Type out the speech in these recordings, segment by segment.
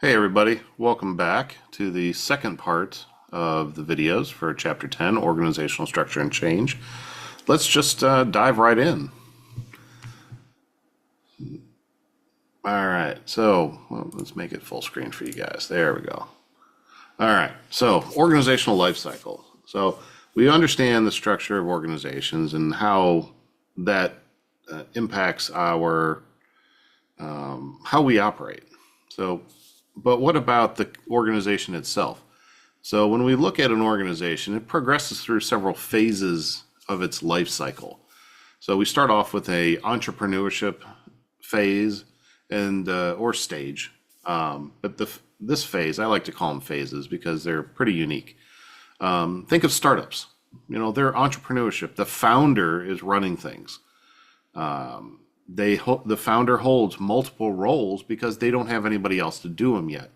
Hey everybody, welcome back to the second part of the videos for Chapter 10, Organizational Structure and Change. Let's just dive right in. Alright, let's make it full screen for you guys. There we go. Alright, so organizational life cycle. So we understand the structure of organizations and how that impacts our how we operate. But what about the organization itself? So when we look at an organization, it progresses through several phases of its life cycle. So we start off with a entrepreneurship phase and or stage. This phase, I like to call them phases because they're pretty unique. Think of startups. You know, they're entrepreneurship. The founder is running things. The founder holds multiple roles because they don't have anybody else to do them yet.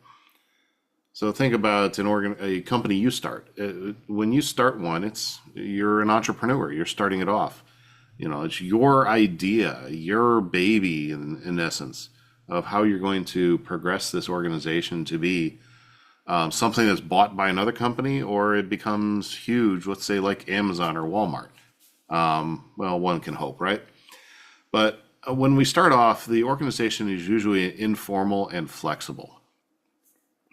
So think about a company you start. When you start one, you're an entrepreneur. You're starting it off. You know, it's your idea, your baby, in essence, of how you're going to progress this organization to be something that's bought by another company, or it becomes huge. Let's say like Amazon or Walmart. Well, one can hope, right? But when we start off, the organization is usually informal and flexible.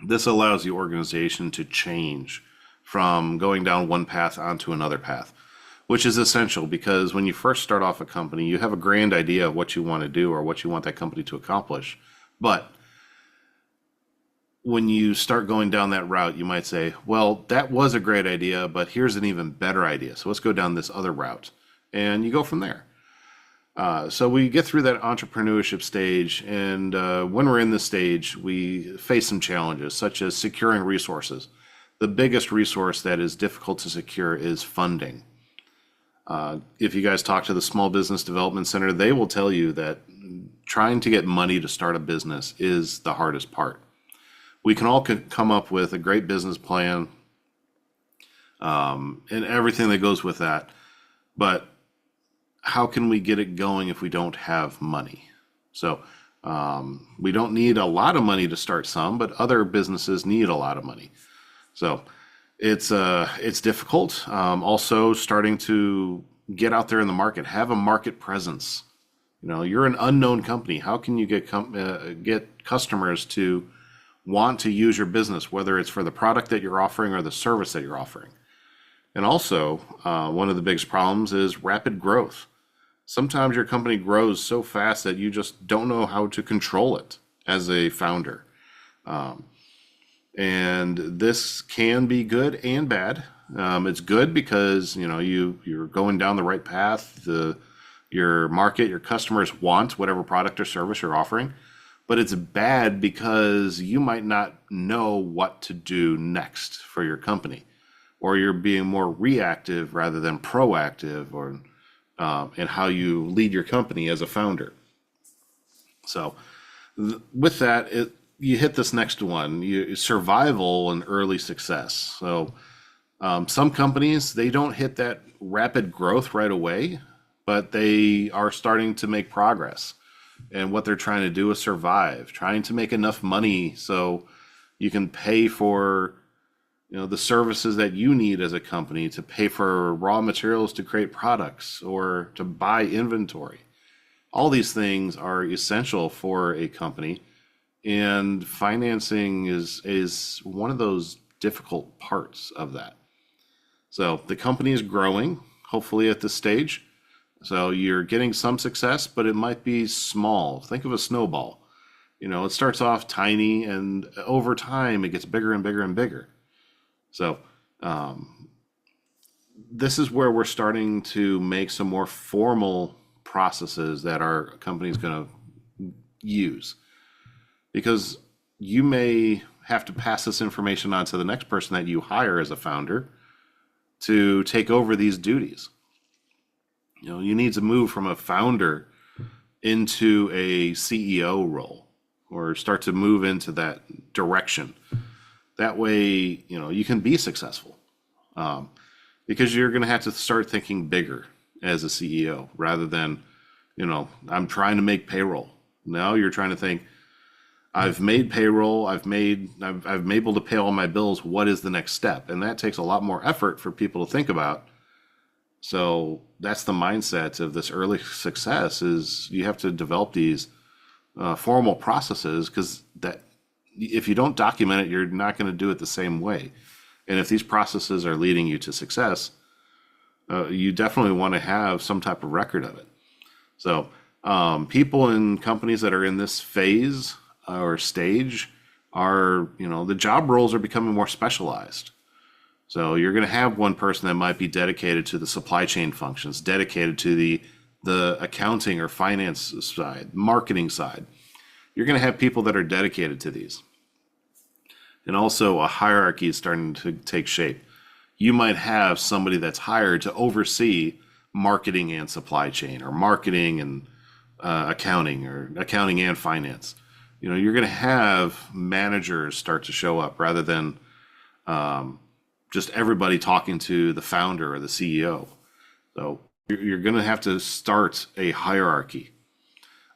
This allows the organization to change from going down one path onto another path, which is essential because when you first start off a company, you have a grand idea of what you want to do or what you want that company to accomplish. But when you start going down that route, you might say, well, that was a great idea, but here's an even better idea. So let's go down this other route. And you go from there. So we get through that entrepreneurship stage, and when we're in this stage, we face some challenges, such as securing resources. The biggest resource that is difficult to secure is funding. If you guys talk to the Small Business Development Center, they will tell you that trying to get money to start a business is the hardest part. We can all come up with a great business plan and everything that goes with that, but how can we get it going if we don't have money? So we don't need a lot of money to start some, but other businesses need a lot of money. So it's difficult. Also starting to get out there in the market, have a market presence. You know, you're an unknown company. How can you get customers to want to use your business, whether it's for the product that you're offering or the service that you're offering? And also, one of the biggest problems is rapid growth. Sometimes your company grows so fast that you just don't know how to control it as a founder. And this can be good and bad. It's good because, you know, you're going down the right path. Your market, your customers want whatever product or service you're offering. But it's bad because you might not know what to do next for your company, or you're being more reactive rather than proactive, or and how you lead your company as a founder. So with that, you hit this next one, survival and early success. So some companies, they don't hit that rapid growth right away, but they are starting to make progress. And what they're trying to do is survive, trying to make enough money so you can pay for the services that you need as a company, to pay for raw materials to create products or to buy inventory. All these things are essential for a company, and financing is one of those difficult parts of that. So the company is growing, hopefully at this stage. So you're getting some success, but it might be small. Think of a snowball. You know, it starts off tiny, and over time it gets bigger and bigger and bigger. So this is where we're starting to make some more formal processes that our company is going to use, because you may have to pass this information on to the next person that you hire as a founder to take over these duties. You know, you need to move from a founder into a CEO role, or start to move into that direction. That way, you know, you can be successful, because you're going to have to start thinking bigger as a CEO rather than, you know, I'm trying to make payroll. Now you're trying to think, I've made payroll. I'm able to pay all my bills. What is the next step? And that takes a lot more effort for people to think about. So that's the mindset of this early success is you have to develop these formal processes because that if you don't document it, you're not going to do it the same way. And if these processes are leading you to success, you definitely want to have some type of record of it. So people in companies that are in this phase or stage are, the job roles are becoming more specialized. So you're going to have one person that might be dedicated to the supply chain functions, dedicated to the accounting or finance side, marketing side. You're going to have people that are dedicated to these. And also a hierarchy is starting to take shape. You might have somebody that's hired to oversee marketing and supply chain, or marketing and accounting, or accounting and finance. You're going to have managers start to show up rather than just everybody talking to the founder or the CEO. So you're going to have to start a hierarchy.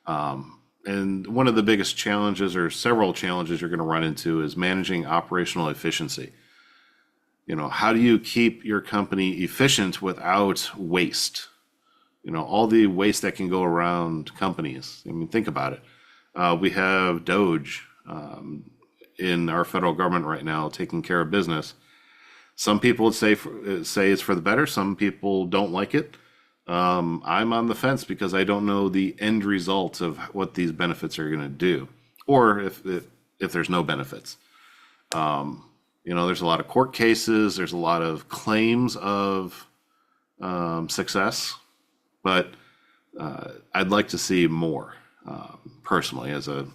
And one of the biggest challenges, or several challenges you're going to run into, is managing operational efficiency. How do you keep your company efficient without waste? All the waste that can go around companies. I mean, think about it. We have Doge in our federal government right now taking care of business. Some people would say it's for the better. Some people don't like it. I'm on the fence because I don't know the end result of what these benefits are going to do, or if there's no benefits. There's a lot of court cases. There's a lot of claims of success, but I'd like to see more. Personally, as an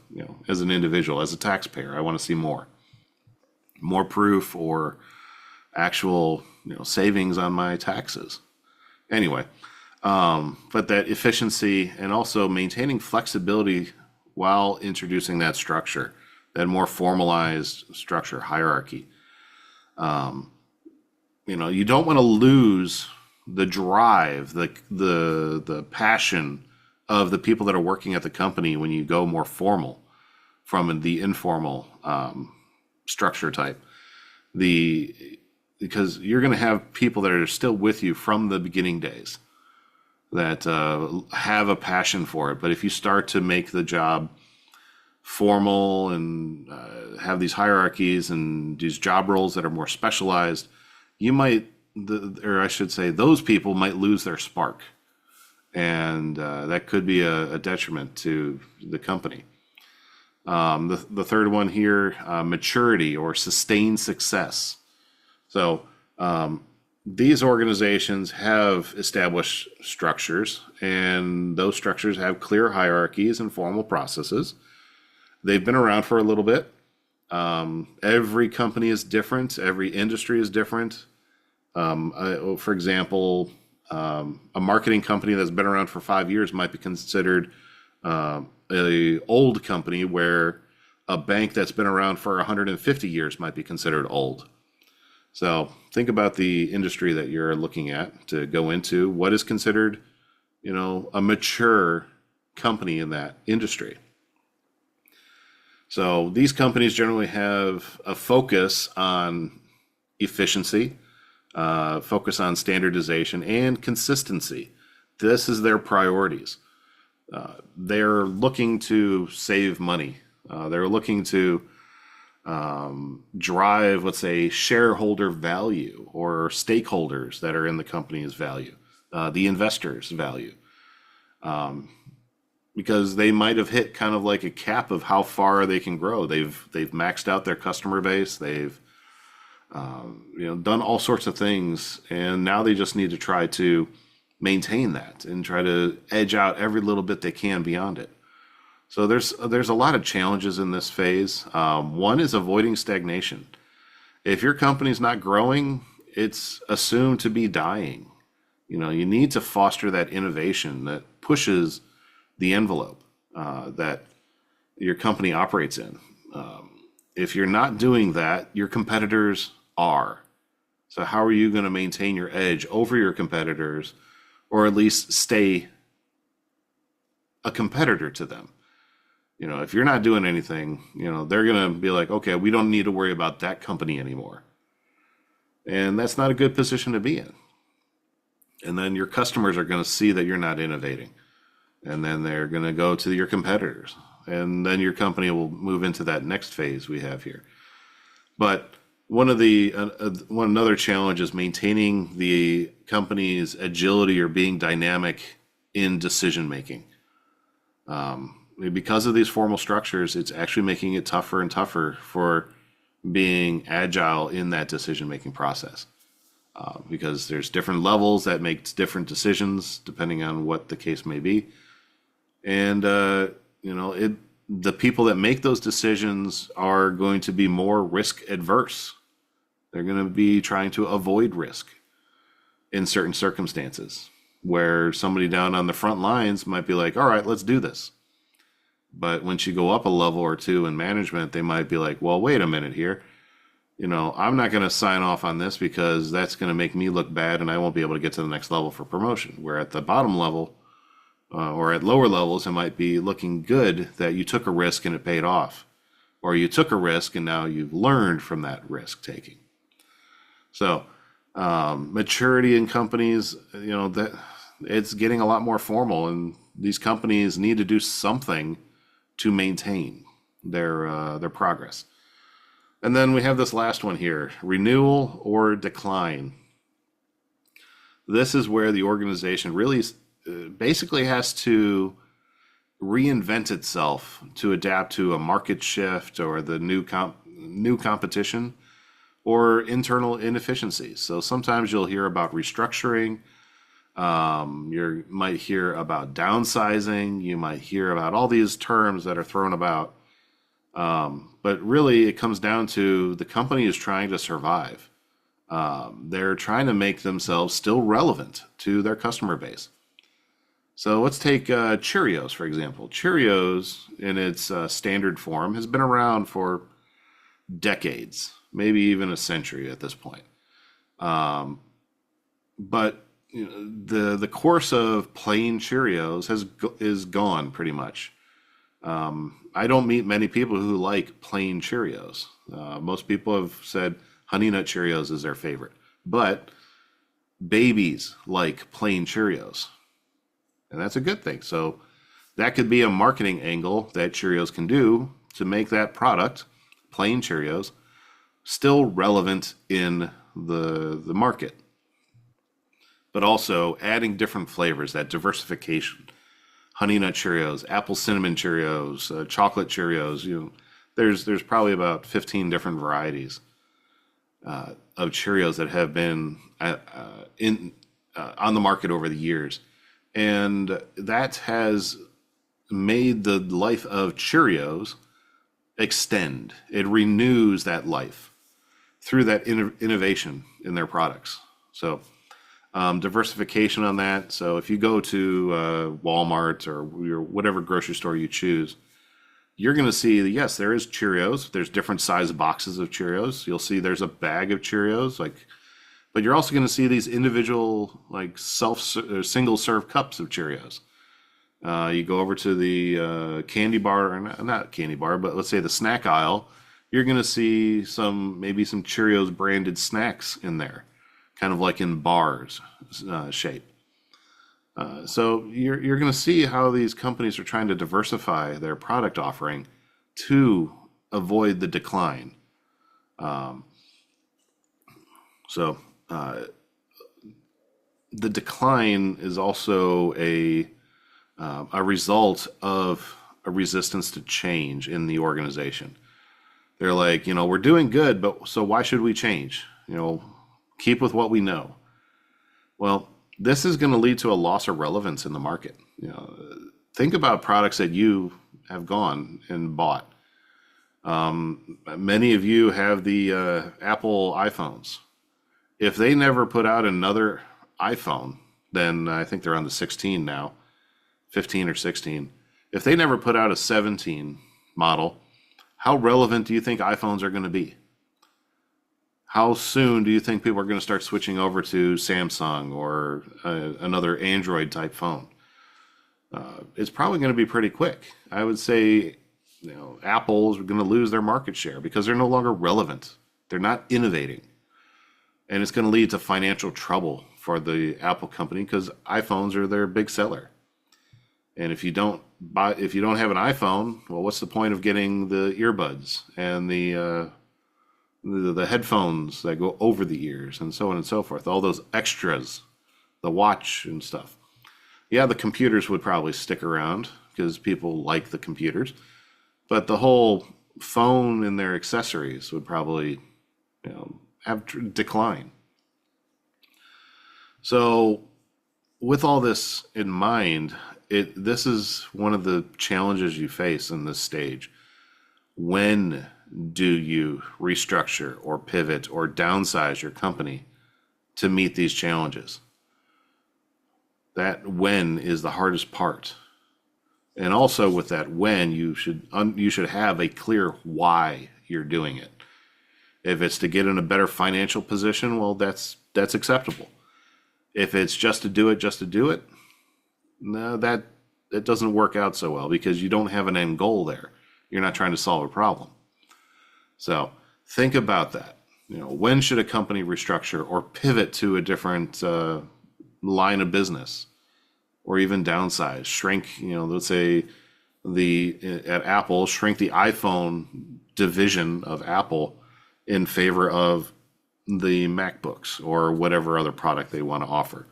individual, as a taxpayer, I want to see more proof or actual savings on my taxes. Anyway, but that efficiency and also maintaining flexibility while introducing that structure, that more formalized structure, hierarchy. You don't want to lose the drive, the passion of the people that are working at the company when you go more formal from the informal structure type. Because you're going to have people that are still with you from the beginning days that have a passion for it. But if you start to make the job formal and have these hierarchies and these job roles that are more specialized, those people might lose their spark. And that could be a detriment to the company. The third one here, maturity or sustained success. So these organizations have established structures, and those structures have clear hierarchies and formal processes. They've been around for a little bit. Every company is different. Every industry is different. For example, a marketing company that's been around for 5 years might be considered a old company, where a bank that's been around for 150 years might be considered old. So think about the industry that you're looking at to go into. What is considered, a mature company in that industry? So these companies generally have a focus on efficiency, focus on standardization and consistency. This is their priorities. They're looking to save money. They're looking to drive, let's say, shareholder value, or stakeholders that are in the company's value, the investors' value. Because they might have hit kind of like a cap of how far they can grow. They've maxed out their customer base. They've done all sorts of things, and now they just need to try to maintain that and try to edge out every little bit they can beyond it. So there's a lot of challenges in this phase. One is avoiding stagnation. If your company's not growing, it's assumed to be dying. You need to foster that innovation that pushes the envelope that your company operates in. If you're not doing that, your competitors are. So how are you going to maintain your edge over your competitors, or at least stay a competitor to them? If you're not doing anything, they're going to be like, okay, we don't need to worry about that company anymore. And that's not a good position to be in. And then your customers are going to see that you're not innovating. And then they're going to go to your competitors. And then your company will move into that next phase we have here. But another challenge is maintaining the company's agility or being dynamic in decision making. Because of these formal structures, it's actually making it tougher and tougher for being agile in that decision making process. Because there's different levels that make different decisions depending on what the case may be. And, the people that make those decisions are going to be more risk adverse. They're going to be trying to avoid risk in certain circumstances, where somebody down on the front lines might be like, all right, let's do this. But once you go up a level or two in management, they might be like, well, wait a minute here. I'm not going to sign off on this because that's going to make me look bad and I won't be able to get to the next level for promotion. Where at the bottom level, or at lower levels, it might be looking good that you took a risk and it paid off, or you took a risk and now you've learned from that risk taking. So maturity in companies, that it's getting a lot more formal, and these companies need to do something to maintain their progress. And then we have this last one here: renewal or decline. This is where the organization really basically has to reinvent itself to adapt to a market shift or the new competition or internal inefficiencies. So sometimes you'll hear about restructuring. You might hear about downsizing. You might hear about all these terms that are thrown about. But really, it comes down to the company is trying to survive. They're trying to make themselves still relevant to their customer base. So let's take Cheerios, for example. Cheerios, in its standard form, has been around for decades, maybe even a century at this point. But the course of plain Cheerios is gone pretty much. I don't meet many people who like plain Cheerios. Most people have said Honey Nut Cheerios is their favorite, but babies like plain Cheerios. And that's a good thing. So that could be a marketing angle that Cheerios can do to make that product, plain Cheerios, still relevant in the market. But also adding different flavors, that diversification. Honey Nut Cheerios, apple cinnamon Cheerios, chocolate Cheerios. There's probably about 15 different varieties of Cheerios that have been on the market over the years. And that has made the life of Cheerios extend. It renews that life through that innovation in their products. So diversification on that. So if you go to Walmart or whatever grocery store you choose, you're going to see, yes, there is Cheerios. There's different size boxes of Cheerios. You'll see there's a bag of Cheerios, but you're also going to see these individual, single serve cups of Cheerios. You go over to the candy bar, or not candy bar, but let's say the snack aisle. You're going to see maybe some Cheerios branded snacks in there, kind of like in bars shape. So you're going to see how these companies are trying to diversify their product offering to avoid the decline. The decline is also a result of a resistance to change in the organization. They're like, we're doing good, but so why should we change? Keep with what we know. Well, this is going to lead to a loss of relevance in the market. Think about products that you have gone and bought. Many of you have the Apple iPhones. If they never put out another iPhone, then I think they're on the 16 now, 15 or 16. If they never put out a 17 model, how relevant do you think iPhones are going to be? How soon do you think people are going to start switching over to Samsung or another Android type phone? It's probably going to be pretty quick. I would say Apple's going to lose their market share because they're no longer relevant. They're not innovating. And it's going to lead to financial trouble for the Apple company because iPhones are their big seller. And if you don't have an iPhone, well, what's the point of getting the earbuds and the headphones that go over the ears and so on and so forth? All those extras, the watch and stuff. Yeah, the computers would probably stick around because people like the computers, but the whole phone and their accessories would probably, have decline. So, with all this in mind, this is one of the challenges you face in this stage. When do you restructure or pivot or downsize your company to meet these challenges? That when is the hardest part. And also with that when, you should have a clear why you're doing it. If it's to get in a better financial position, well, that's acceptable. If it's just to do it, no, that doesn't work out so well because you don't have an end goal there. You're not trying to solve a problem. So think about that. When should a company restructure or pivot to a different line of business, or even downsize, shrink? Let's say at Apple, shrink the iPhone division of Apple in favor of the MacBooks or whatever other product they want to offer.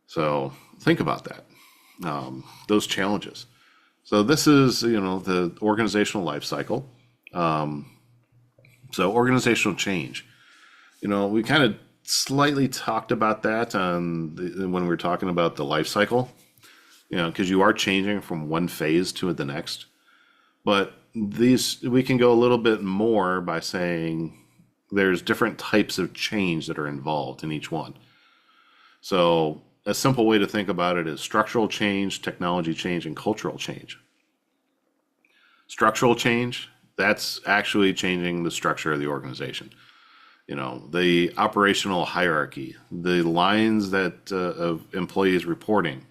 So think about that, those challenges. So this is, the organizational life cycle. So organizational change, we kind of slightly talked about that when we were talking about the life cycle, because you are changing from one phase to the next. But we can go a little bit more by saying there's different types of change that are involved in each one. So a simple way to think about it is structural change, technology change, and cultural change. Structural change, that's actually changing the structure of the organization. The operational hierarchy, the lines that of employees reporting.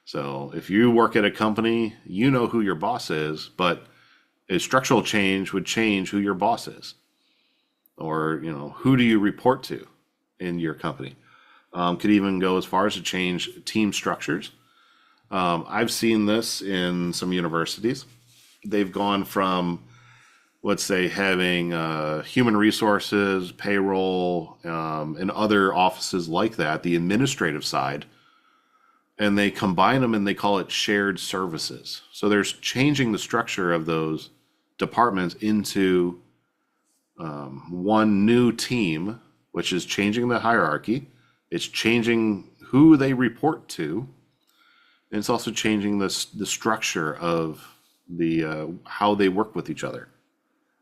So if you work at a company, you know who your boss is, but a structural change would change who your boss is. Or, who do you report to in your company? Could even go as far as to change team structures. I've seen this in some universities. They've gone from, let's say, having human resources, payroll, and other offices like that, the administrative side, and they combine them and they call it shared services. So there's changing the structure of those departments into one new team, which is changing the hierarchy. It's changing who they report to. And it's also changing the structure of the how they work with each other.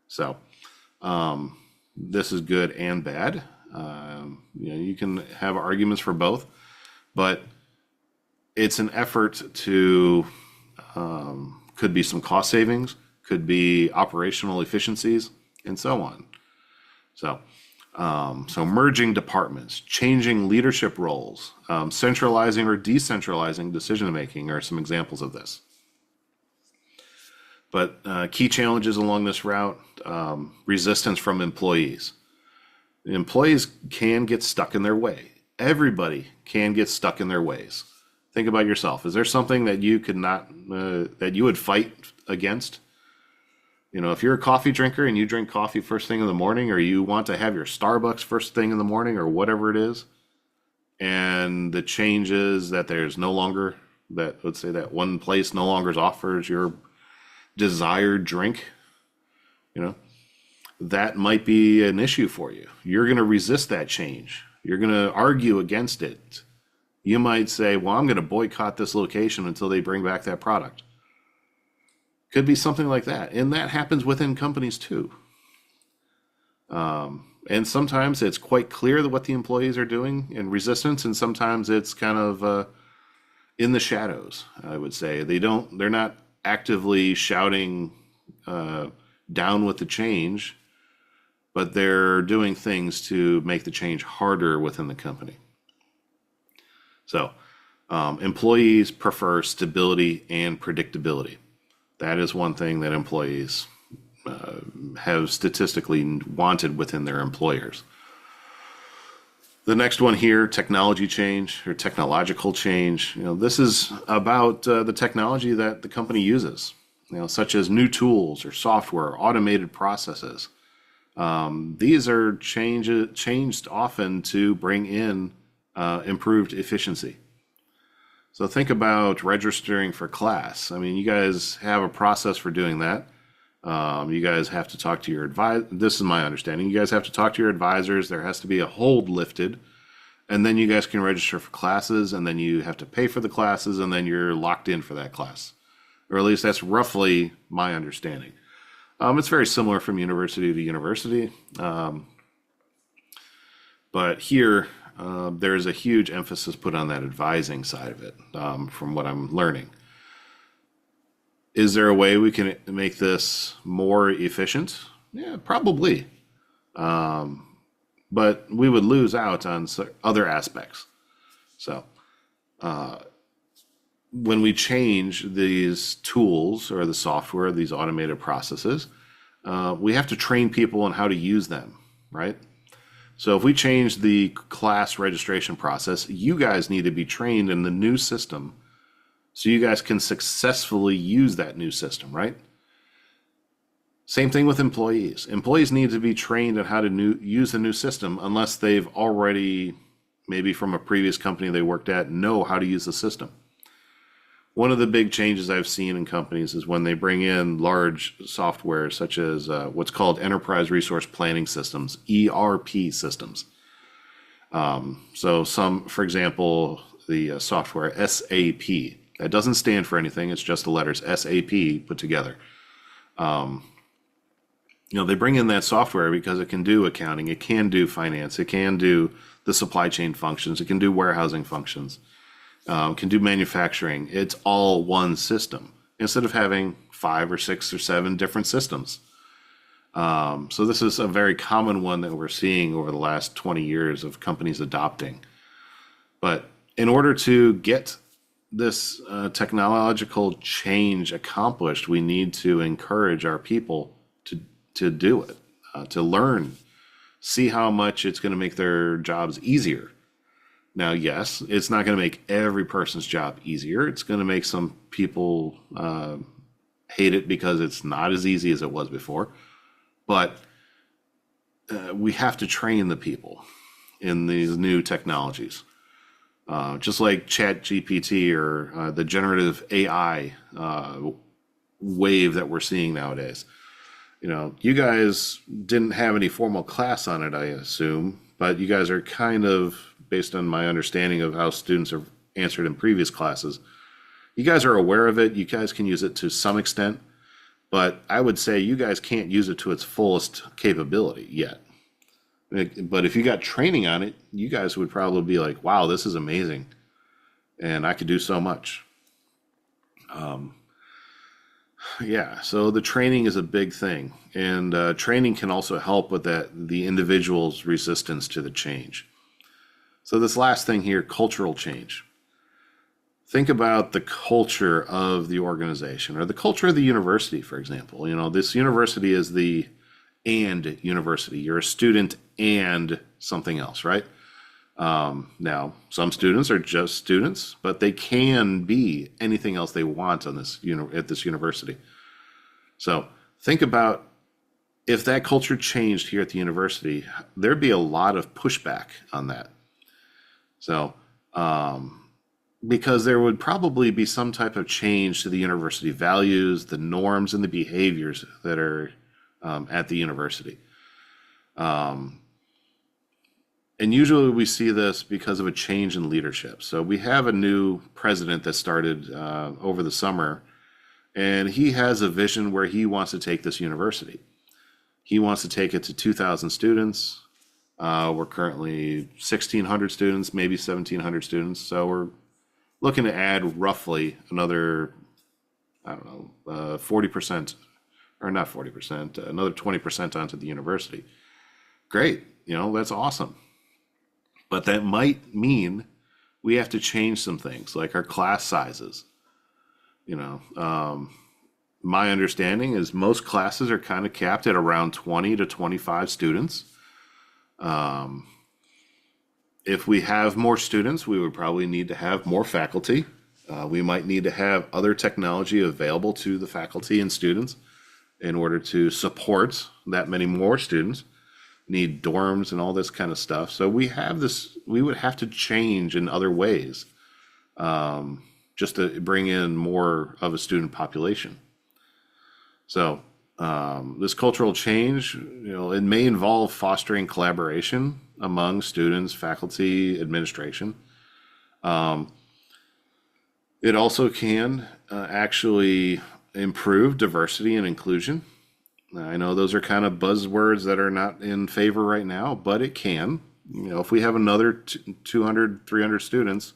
So this is good and bad. You can have arguments for both, but it's an effort to could be some cost savings, could be operational efficiencies, and so on. So merging departments, changing leadership roles, centralizing or decentralizing decision making are some examples of this. But key challenges along this route, resistance from employees. Employees can get stuck in their way. Everybody can get stuck in their ways. Think about yourself. Is there something that you could not, that you would fight against? If you're a coffee drinker and you drink coffee first thing in the morning, or you want to have your Starbucks first thing in the morning, or whatever it is, and the change is that there's no longer that, let's say that one place no longer offers your desired drink, that might be an issue for you. You're going to resist that change. You're going to argue against it. You might say, well, I'm going to boycott this location until they bring back that product. Could be something like that. And that happens within companies too. And sometimes it's quite clear that what the employees are doing in resistance, and sometimes it's kind of in the shadows, I would say. They're not actively shouting down with the change, but they're doing things to make the change harder within the company. So employees prefer stability and predictability. That is one thing that employees have statistically wanted within their employers. The next one here, technology change or technological change. This is about the technology that the company uses, such as new tools or software, automated processes. These are changed often to bring in improved efficiency. So think about registering for class. I mean, you guys have a process for doing that. You guys have to talk to your advisor. This is my understanding. You guys have to talk to your advisors. There has to be a hold lifted, and then you guys can register for classes, and then you have to pay for the classes, and then you're locked in for that class. Or at least that's roughly my understanding. It's very similar from university to university. But here, there is a huge emphasis put on that advising side of it, from what I'm learning. Is there a way we can make this more efficient? Yeah, probably. But we would lose out on other aspects. So when we change these tools or the software, these automated processes, we have to train people on how to use them, right? So if we change the class registration process, you guys need to be trained in the new system so you guys can successfully use that new system, right? Same thing with employees. Employees need to be trained on how to use the new system unless they've already, maybe from a previous company they worked at, know how to use the system. One of the big changes I've seen in companies is when they bring in large software such as what's called Enterprise Resource Planning Systems, ERP systems. So for example, the software SAP. That doesn't stand for anything. It's just the letters SAP put together. They bring in that software because it can do accounting, it can do finance, it can do the supply chain functions, it can do warehousing functions. Can do manufacturing. It's all one system instead of having 5 or 6 or 7 different systems. So this is a very common one that we're seeing over the last 20 years of companies adopting. But in order to get this technological change accomplished, we need to encourage our people to do it, to learn, see how much it's going to make their jobs easier. Now, yes, it's not going to make every person's job easier. It's going to make some people hate it because it's not as easy as it was before. But we have to train the people in these new technologies. Just like ChatGPT or the generative AI wave that we're seeing nowadays. You guys didn't have any formal class on it, I assume, but you guys are kind of, based on my understanding of how students have answered in previous classes, you guys are aware of it. You guys can use it to some extent, but I would say you guys can't use it to its fullest capability yet. But if you got training on it, you guys would probably be like, wow, this is amazing. And I could do so much. Yeah, so the training is a big thing. And training can also help with the individual's resistance to the change. So this last thing here, cultural change. Think about the culture of the organization or the culture of the university, for example. This university is the and university. You're a student and something else, right? Now, some students are just students, but they can be anything else they want at this university. So think about if that culture changed here at the university, there'd be a lot of pushback on that. So, because there would probably be some type of change to the university values, the norms, and the behaviors that are at the university. And usually we see this because of a change in leadership. So we have a new president that started over the summer, and he has a vision where he wants to take this university. He wants to take it to 2,000 students. We're currently 1,600 students, maybe 1,700 students. So we're looking to add roughly another, 40%, or not 40%, another 20% onto the university. Great, that's awesome. But that might mean we have to change some things, like our class sizes. My understanding is most classes are kind of capped at around 20 to 25 students. If we have more students, we would probably need to have more faculty. We might need to have other technology available to the faculty and students in order to support that many more students. Need dorms and all this kind of stuff. So we would have to change in other ways, just to bring in more of a student population. So this cultural change, it may involve fostering collaboration among students, faculty, administration. It also can actually improve diversity and inclusion. I know those are kind of buzzwords that are not in favor right now, but it can. If we have another 200, 300 students,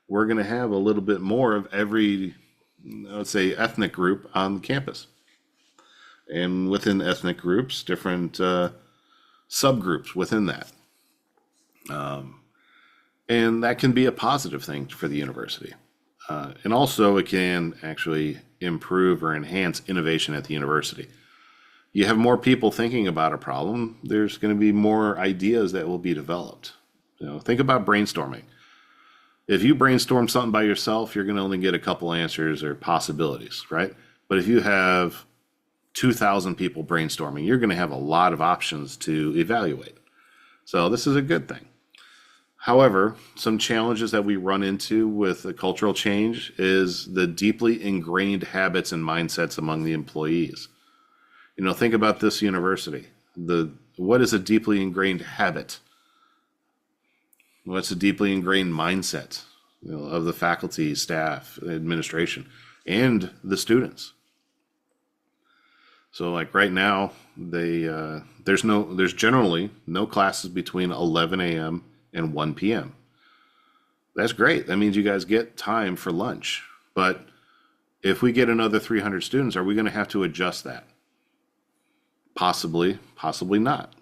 we're going to have a little bit more of every, let's say, ethnic group on the campus. And within ethnic groups, different subgroups within that. And that can be a positive thing for the university. And also it can actually improve or enhance innovation at the university. You have more people thinking about a problem, there's going to be more ideas that will be developed. Think about brainstorming. If you brainstorm something by yourself, you're going to only get a couple answers or possibilities, right? But if you have 2,000 people brainstorming, you're going to have a lot of options to evaluate. So this is a good thing. However, some challenges that we run into with a cultural change is the deeply ingrained habits and mindsets among the employees. Think about this university. What is a deeply ingrained habit? What's a deeply ingrained mindset, of the faculty, staff, administration, and the students? So, like right now, there's generally no classes between 11 a.m. and 1 p.m. That's great. That means you guys get time for lunch. But if we get another 300 students, are we going to have to adjust that? Possibly, possibly not.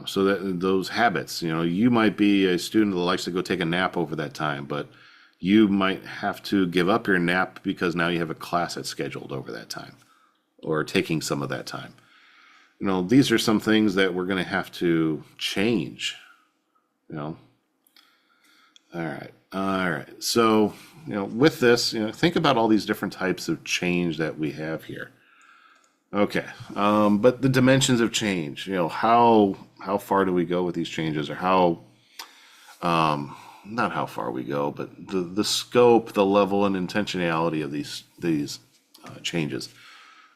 So that those habits, you might be a student that likes to go take a nap over that time, but you might have to give up your nap because now you have a class that's scheduled over that time or taking some of that time. These are some things that we're going to have to change, All right. So, with this, think about all these different types of change that we have here. Okay, but the dimensions of change, how far do we go with these changes, or not how far we go, but the scope, the level, and intentionality of these changes.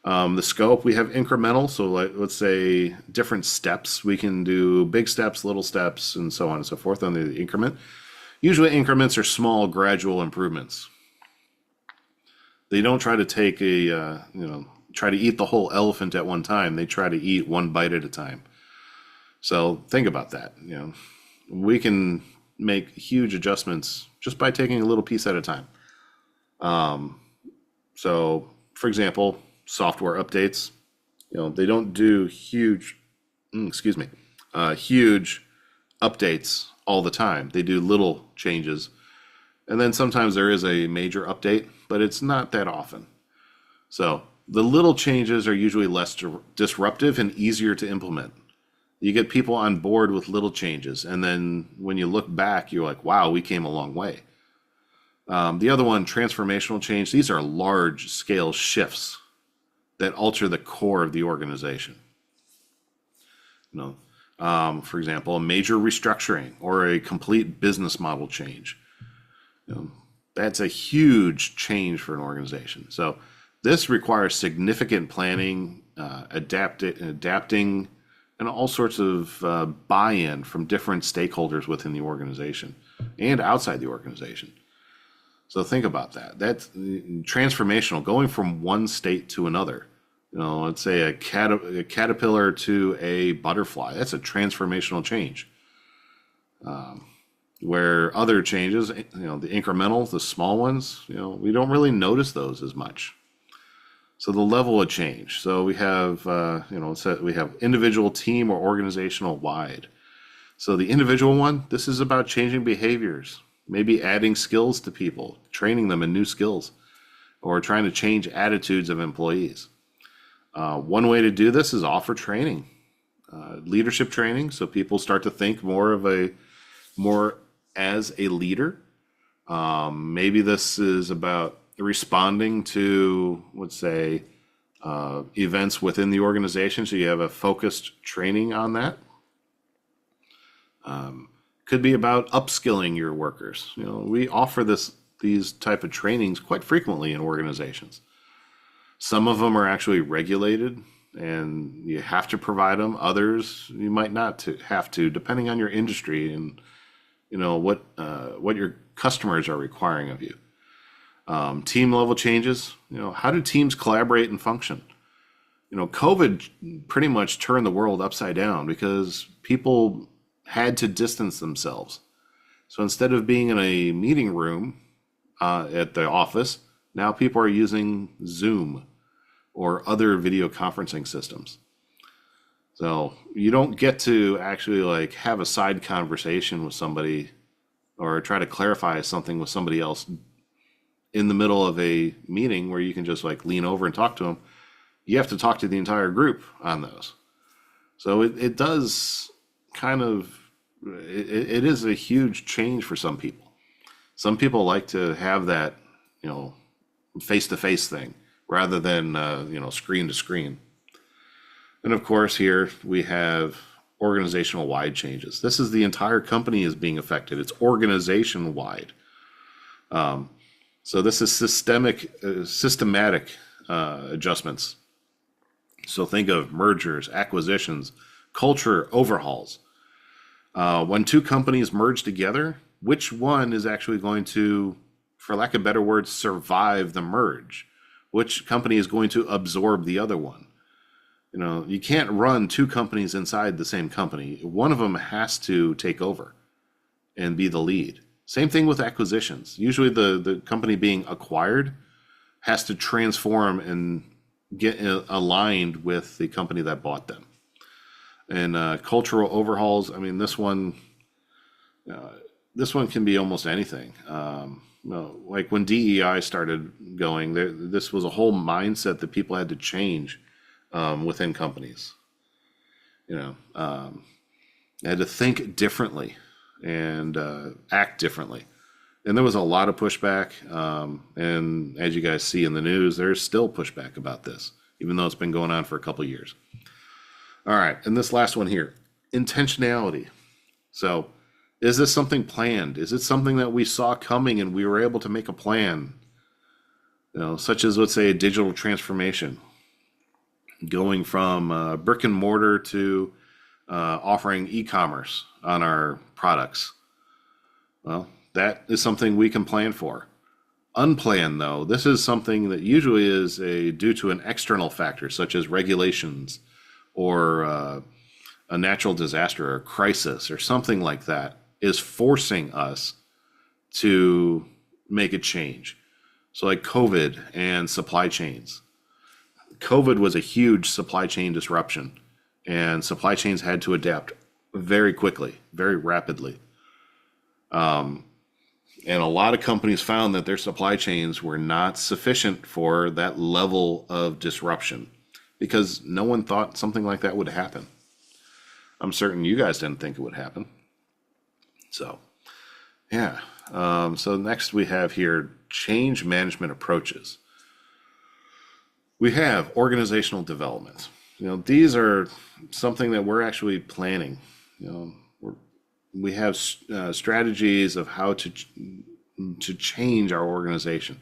The scope, we have incremental, so let's say different steps. We can do big steps, little steps, and so on and so forth on the increment. Usually increments are small, gradual improvements. They don't try to take try to eat the whole elephant at one time. They try to eat one bite at a time. So think about that. We can make huge adjustments just by taking a little piece at a time. So, for example, software updates. They don't do huge updates all the time. They do little changes, and then sometimes there is a major update, but it's not that often. So the little changes are usually less disruptive and easier to implement. You get people on board with little changes, and then when you look back, you're like, wow, we came a long way. The other one, transformational change, these are large scale shifts that alter the core of the organization. For example, a major restructuring or a complete business model change. That's a huge change for an organization. So this requires significant planning, adapting, and all sorts of buy-in from different stakeholders within the organization and outside the organization. So think about that. That's transformational, going from one state to another. Let's say a caterpillar to a butterfly. That's a transformational change. Where other changes, the incremental, the small ones, we don't really notice those as much. So the level of change. So we have, we have individual, team, or organizational wide. So the individual one, this is about changing behaviors, maybe adding skills to people, training them in new skills. or trying to change attitudes of employees. One way to do this is offer training, leadership training, so people start to think more as a leader. Maybe this is about responding to, let's say, events within the organization, so you have a focused training on that. Could be about upskilling your workers. We offer these type of trainings quite frequently in organizations. Some of them are actually regulated and you have to provide them. Others you might not have to, depending on your industry and what your customers are requiring of you. Team level changes. How do teams collaborate and function? COVID pretty much turned the world upside down because people had to distance themselves. So instead of being in a meeting room at the office, now people are using Zoom or other video conferencing systems. So you don't get to actually have a side conversation with somebody or try to clarify something with somebody else in the middle of a meeting where you can just lean over and talk to them. You have to talk to the entire group on those. So it does it is a huge change for some people. Some people like to have that, face-to-face thing rather than, screen to screen. And of course, here we have organizational wide changes. This is the entire company is being affected. It's organization wide. So this is systematic adjustments. So think of mergers, acquisitions, culture overhauls. When two companies merge together, which one is actually going to, for lack of a better word, survive the merge? Which company is going to absorb the other one? You can't run two companies inside the same company. One of them has to take over and be the lead. Same thing with acquisitions. Usually the company being acquired has to transform and get aligned with the company that bought them. And cultural overhauls, this one can be almost anything. Like when DEI started going, this was a whole mindset that people had to change within companies. They had to think differently and act differently. And there was a lot of pushback. And as you guys see in the news, there's still pushback about this, even though it's been going on for a couple of years. All right, and this last one here, intentionality. So is this something planned? Is it something that we saw coming and we were able to make a plan? Such as, let's say, a digital transformation, going from brick and mortar to offering e-commerce on our products. Well, that is something we can plan for. Unplanned, though, this is something that usually is due to an external factor, such as regulations or a natural disaster or crisis or something like that is forcing us to make a change. So like COVID and supply chains. COVID was a huge supply chain disruption, and supply chains had to adapt very quickly, very rapidly. And a lot of companies found that their supply chains were not sufficient for that level of disruption because no one thought something like that would happen. I'm certain you guys didn't think it would happen. So, yeah. So next we have here change management approaches. We have organizational development. These are something that we're actually planning. We have strategies of how to change our organization.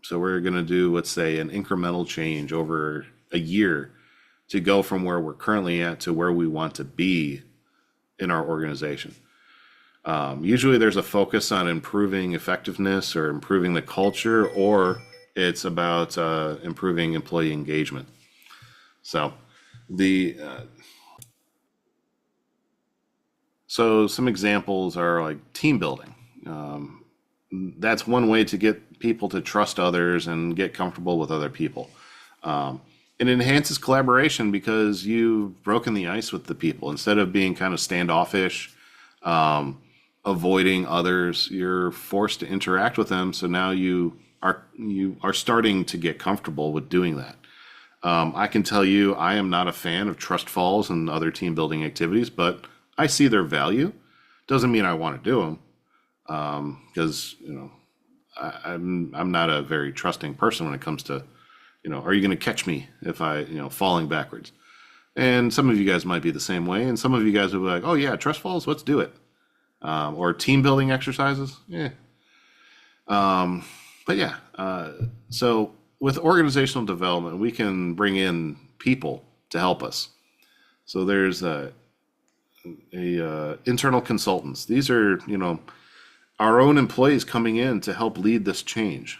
So we're going to do, let's say, an incremental change over a year to go from where we're currently at to where we want to be in our organization. Usually there's a focus on improving effectiveness or improving the culture, or it's about improving employee engagement. So so some examples are like team building. That's one way to get people to trust others and get comfortable with other people. It enhances collaboration because you've broken the ice with the people. Instead of being kind of standoffish, avoiding others, you're forced to interact with them. So now you are starting to get comfortable with doing that. I can tell you, I am not a fan of trust falls and other team building activities, but I see their value. Doesn't mean I want to do them, because I'm not a very trusting person when it comes to, are you going to catch me if I, falling backwards? And some of you guys might be the same way, and some of you guys will be like, oh yeah, trust falls, let's do it. Or team building exercises, yeah. But yeah, so with organizational development, we can bring in people to help us. So there's internal consultants. These are, our own employees coming in to help lead this change.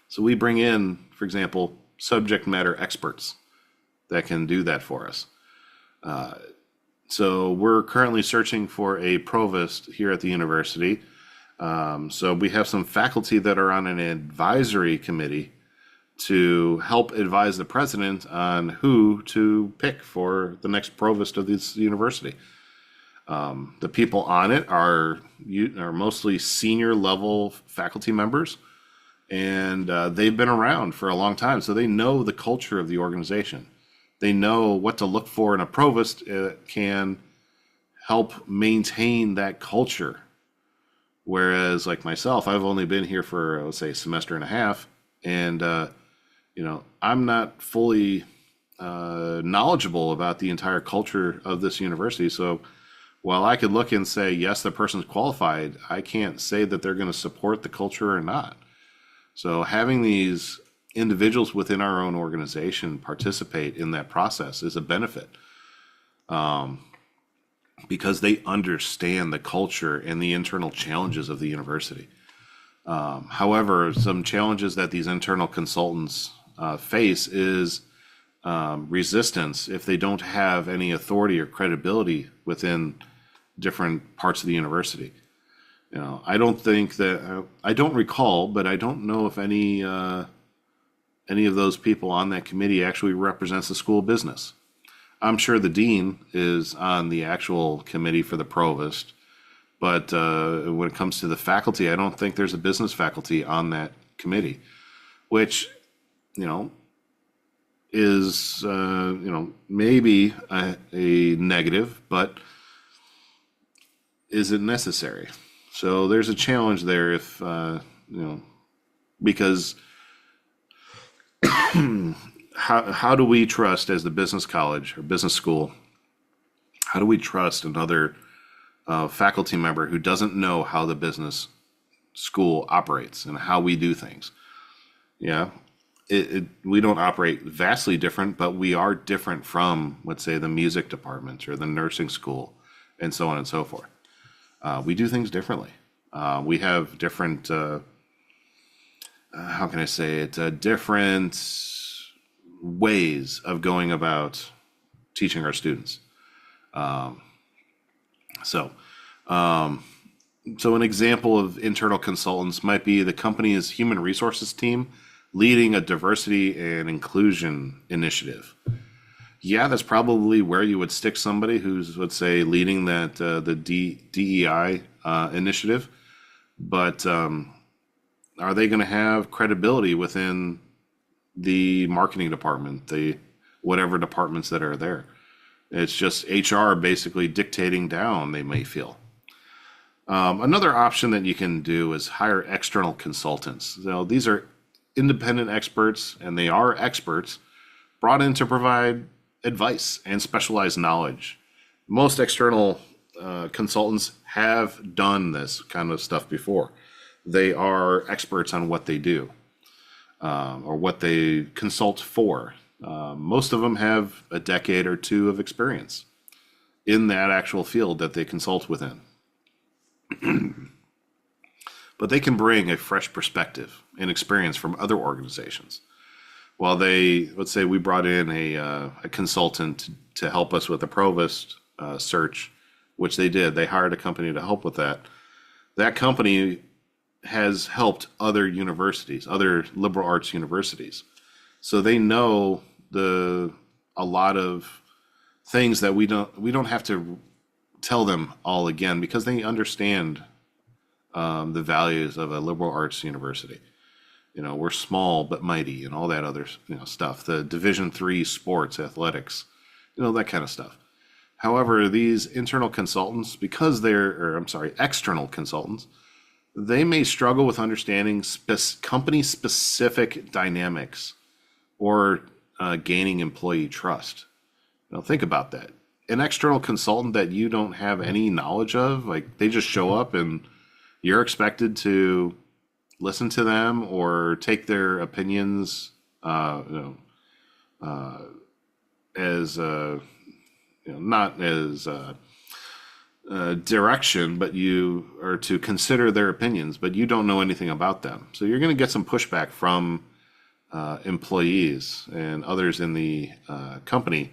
So we bring in, for example, subject matter experts that can do that for us. So we're currently searching for a provost here at the university. So we have some faculty that are on an advisory committee to help advise the president on who to pick for the next provost of this university. The people on it are mostly senior level faculty members, and they've been around for a long time, so they know the culture of the organization. They know what to look for in a provost. Can help maintain that culture. Whereas, like myself, I've only been here for, let's say, a semester and a half, and I'm not fully knowledgeable about the entire culture of this university. So while I could look and say, yes, the person's qualified, I can't say that they're going to support the culture or not. So having these individuals within our own organization participate in that process is a benefit, because they understand the culture and the internal challenges of the university. However, some challenges that these internal consultants face is resistance if they don't have any authority or credibility within different parts of the university. I don't think that I don't recall, but I don't know if any of those people on that committee actually represents the school business. I'm sure the dean is on the actual committee for the provost, but when it comes to the faculty, I don't think there's a business faculty on that committee, which, is, maybe a negative, but is it necessary? So there's a challenge there if, because how do we trust, as the business college or business school, how do we trust another faculty member who doesn't know how the business school operates and how we do things? Yeah, we don't operate vastly different, but we are different from, let's say, the music department or the nursing school and so on and so forth. We do things differently. We have different, how can I say it, different ways of going about teaching our students. So an example of internal consultants might be the company's human resources team leading a diversity and inclusion initiative. Yeah, that's probably where you would stick somebody who's, let's say, leading that the DEI initiative. But are they going to have credibility within the marketing department, the whatever departments that are there? It's just HR basically dictating down, they may feel. Another option that you can do is hire external consultants. So these are independent experts, and they are experts brought in to provide advice and specialized knowledge. Most external consultants have done this kind of stuff before. They are experts on what they do, or what they consult for. Most of them have a decade or two of experience in that actual field that they consult within. But they can bring a fresh perspective and experience from other organizations. While let's say we brought in a consultant to help us with the provost search, which they did. They hired a company to help with that. That company has helped other universities, other liberal arts universities. So they know a lot of things that we don't have to tell them all again, because they understand the values of a liberal arts university. we're small but mighty and all that other, stuff, the Division 3 sports, athletics, that kind of stuff. However, these internal consultants, because external consultants, they may struggle with understanding company specific dynamics or gaining employee trust. Think about that. An external consultant that you don't have any knowledge of, like they just show up and you're expected to listen to them or take their opinions, as not as direction, but you are to consider their opinions, but you don't know anything about them. So you're going to get some pushback from employees and others in the company,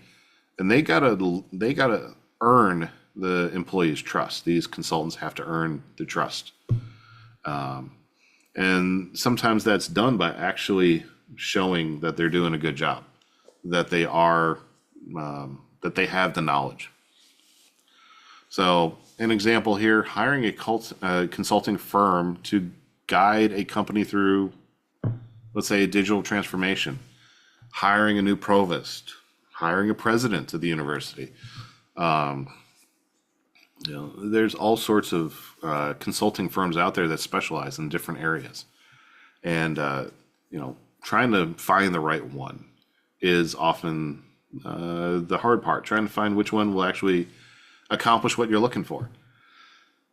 and they gotta earn the employees' trust. These consultants have to earn the trust, and sometimes that's done by actually showing that they're doing a good job, that they are that they have the knowledge. So an example here, hiring a consulting firm to guide a company through, let's say, a digital transformation, hiring a new provost, hiring a president of the university. There's all sorts of consulting firms out there that specialize in different areas. And, trying to find the right one is often the hard part, trying to find which one will actually accomplish what you're looking for.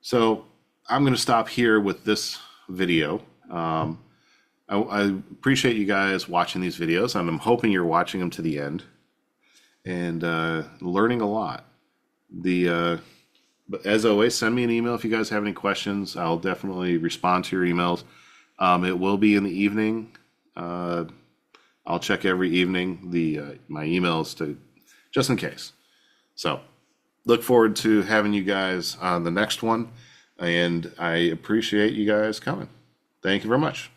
So I'm going to stop here with this video. I appreciate you guys watching these videos, and I'm hoping you're watching them to the end and learning a lot. But as always, send me an email if you guys have any questions. I'll definitely respond to your emails. It will be in the evening. I'll check every evening my emails just in case. So look forward to having you guys on the next one, and I appreciate you guys coming. Thank you very much.